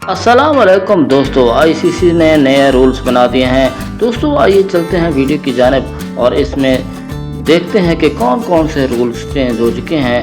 अस्सलाम वालेकुम दोस्तों, आईसीसी ने नए रूल्स बना दिए हैं। दोस्तों आइए चलते हैं वीडियो की जानिब और इसमें देखते हैं कि कौन कौन से रूल्स चेंज हो चुके हैं।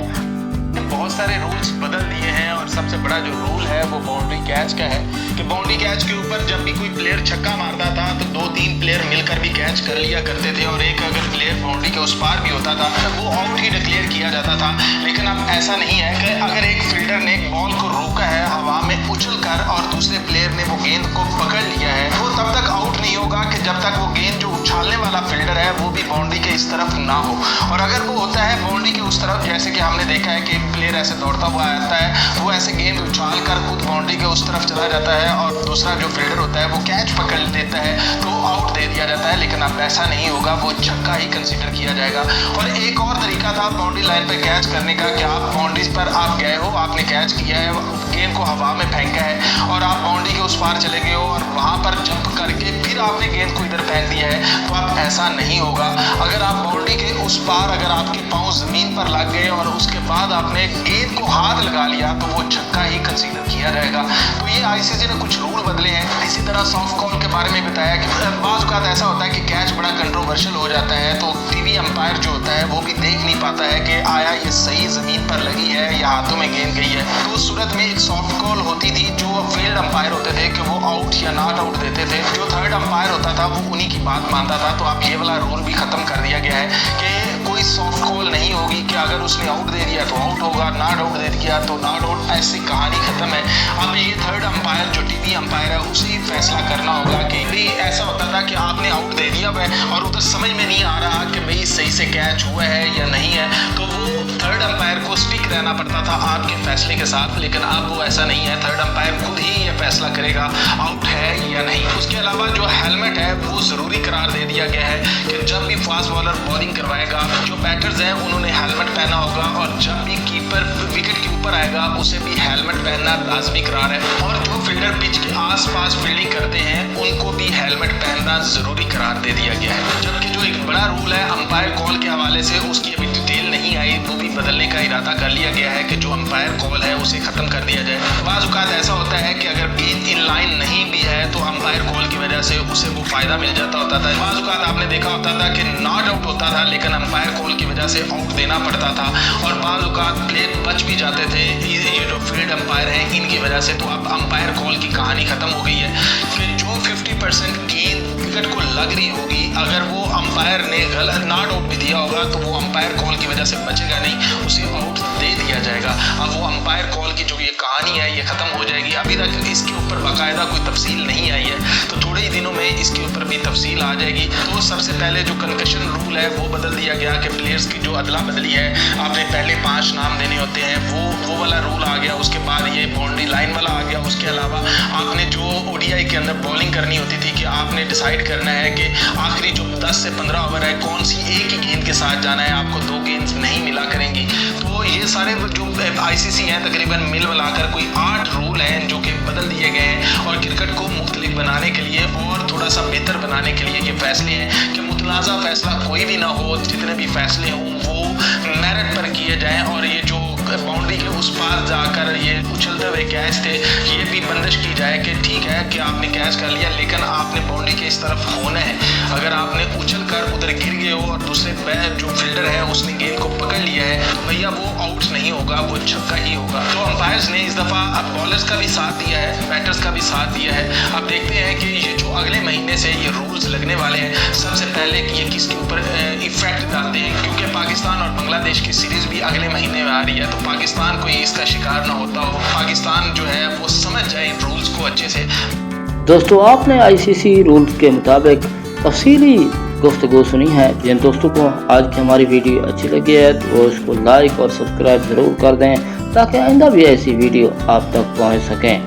बहुत सारे रूल्स बदल दिए हैं और सबसे बड़ा जो रूल है वो बाउंड्री कैच का है कि बाउंड्री कैच के ऊपर जब भी कोई प्लेयर छक्का मारता था तो 2-3 प्लेयर मिलकर भी कैच कर लिया करते थे और एक अगर प्लेयर बाउंड्री के उस पार भी होता था तो वो आउट ही डिक्लेयर किया जाता था। लेकिन अब ऐसा नहीं है कि अगर एक फील्डर ने बॉल को रोका है हवा में उछल कर और दूसरे प्लेयर ने वो गेंद को पकड़ लिया है, वो तब तक आउट नहीं होगा कि जब तक वो गेंद जो उछालने वाला फील्डर है वो भी बाउंड्री के इस तरफ ना हो। और अगर वो होता है बाउंड्री के उस तरफ, जैसे कि हमने देखा है कि एक प्लेयर ऐसे दौड़ता हुआ आता है, वो ऐसे गेंद उछाल कर खुद बाउंड्री के उस तरफ चला जाता है और दूसरा जो फील्डर होता है वो कैच पकड़ लेता है तो आउट दे दिया जाता है। लेकिन अब ऐसा नहीं होगा, वो छक्का ही कंसीडर किया जाएगा। और एक और तरीका था बाउंड्री लाइन पे कैच करने का कि आप बाउंड्रीज पर आप गए हो, आपने कैच किया है, गेंद को हवा में फेंका है और आप बाउंड्री के उस पार चले गए हो और वहां पर जंप करके फिर आपने गेंद को इधर फेंक दिया है, तो अब ऐसा नहीं होगा। अगर आप बाउंड्री के उस पार अगर आपके पांव जमीन पर लग गए और उसके बाद आपने गेंद को हाथ लगा लिया तो वो छक्का ही कंसीडर किया जाएगा। तो ये आईसीसी ने कुछ रूल बदले हैं। इसी तरह सॉफ्ट कॉल के बारे में बताया कि बाज़ औक़ात ऐसा होता है कि कैच बड़ा कंट्रोवर्शियल हो जाता है तो टीवी अंपायर जो होता है वो भी देख नहीं पाता है कि आया ये सही जमीन पर लगी है या हाथों में गेंद गई है। तो उस सूरत में एक सॉफ्ट कॉल होती थी, जो फील्ड अंपायर होते थे कि वो आउट या नॉट आउट देते थे। जो थर्ड अंपायर होता था वो उन्हीं की बात मानता था। तो अब ये वाला रूल भी खत्म कर दिया गया है कि कोई सॉफ्ट कॉल नहीं होगी कि अगर उसने आउट दे दिया तो आउट होगा, नॉट आउट दे दिया तो नॉट आउट, ऐसी कहानी खत्म है। अब ये थर्ड अंपायर जो टीवी अंपायर है उसे ही फैसला करना होगा कि भाई ऐसा होता था कि आपने आउट दे दिया और उधर समझ में नहीं आ रहा कि भाई सही से कैच हुआ है या नहीं है, तो वो थर्ड अंपायर को स्टिक रहना पड़ता था आपके फैसले के साथ। लेकिन अब वो ऐसा नहीं है, थर्ड अंपायर खुद ही ये फैसला करेगा आउट है या नहीं। उसके अलावा जो हेलमेट है वो ज़रूरी करार दे दिया गया है कि जब भी फास्ट बॉलर बॉलिंग करवाएगा, जो बैटर्स हैं उन्होंने हेलमेट पहना होगा और जब भी कीपर विकेट के ऊपर आएगा उसे भी हेलमेट पहनना लाजमी करार है। और जो फील्डर पिच के आसपास फील्डिंग करते हैं उनको भी हेलमेट पहनना ज़रूरी करार दे दिया गया है। जबकि जो एक बड़ा रूल है अंपायर कॉल के हवाले से, उसकी अभी डिटेल नहीं आई, वो भी बदलने का इरादा कर लिया गया है कि जो अंपायर कॉल है उसे ख़त्म कर दिया जाए। बाज़ औक़ात ऐसा होता है कि अगर गेंद इन लाइन नहीं भी है तो अंपायर कॉल की वजह से उसे वो फ़ायदा मिल जाता होता था। बाज़ औक़ात आपने देखा होता था कि नॉट आउट होता था लेकिन अंपायर कॉल की वजह से आउट देना पड़ता था और बाज़ औक़ात प्लेयर बच भी जाते थे ये जो फील्ड अंपायर हैं इनकी वजह से। तो अब अंपायर कॉल की कहानी ख़त्म हो गई है कि जो 50% गेंद विकेट को लग रही होगी, अगर वो अंपायर ने गलत नॉट आउट भी दिया होगा तो वो अंपायर कॉल की वजह से बचेगा नहीं, उसे आउट दे दिया जाएगा। अब वो अंपायर कॉल की जो ये कहानी है ये ख़त्म हो जाएगी। अभी तक इसके ऊपर बाकायदा कोई तफसील नहीं आई है, तो थोड़े ही दिनों में इसके ऊपर भी तफसील आ जाएगी। तो सबसे पहले जो कंकशन रूल है वो बदल दिया गया कि प्लेयर्स की जो अदला बदली है, आपने पहले 5 नाम देने होते हैं, वो वाला रूल आ गया। उसके बाद ये बाउंड्री लाइन वाला आ गया। उसके अलावा आपने जो ओडीआई के अंदर बॉलिंग करनी होती थी कि आपने डिसाइड करना है कि आखिरी जो 10 से 15 ओवर है कौन सी एक ही गेंद के साथ जाना है, आपको 2 गेंद नहीं मिला करेंगी। तो ये सारे जो आईसीसी हैं तकरीबन मिल मिलाकर कोई 8 रूल हैं जो कि बदल दिए गए हैं और क्रिकेट को मुख्तलिफ बनाने के लिए और थोड़ा सा बेहतर बनाने के लिए ये फैसले हैं कि मुतनाज़ा फैसला कोई भी ना हो, जितने भी फैसले हों वो मेरिट पर किए जाएँ। और ये जो बाउंड्री के उस पार जाकर ये उछलते हुए कैच थे ये भी बंदिश की जाए कि ठीक है कि आपने कैच कर लिया लेकिन आपने बाउंड्री के इस तरफ होना है। अगर आपने उछल कर उधर गिर गए हो और दूसरे जो फील्डर है उसने गेंद को पकड़ लिया है तो भैया वो आउट नहीं होगा, वो छक्का ही होगा। तो अंपायर्स ने इस दफ़ा अब बॉलर्स का भी साथ दिया है, बैटर्स का भी साथ दिया है। अब देखते हैं कि ये जो अगले महीने से ये रूल्स लगने वाले हैं, सबसे पहले ये किसके ऊपर इफेक्ट डालते हैं, क्योंकि पाकिस्तान और बांग्लादेश की सीरीज़ भी अगले महीने में आ रही है। तो पाकिस्तान कोई इसका शिकार ना होता हो, पाकिस्तान जो है वो समझ जाए इन रूल्स को अच्छे से। दोस्तों आपने आईसीसी रूल्स के मुताबिक तफसीली गुफ्तगू सुनी है। जिन दोस्तों को आज की हमारी वीडियो अच्छी लगी है तो वो इसको लाइक और सब्सक्राइब ज़रूर कर दें ताकि आइंदा भी ऐसी वीडियो आप तक पहुंच सकें।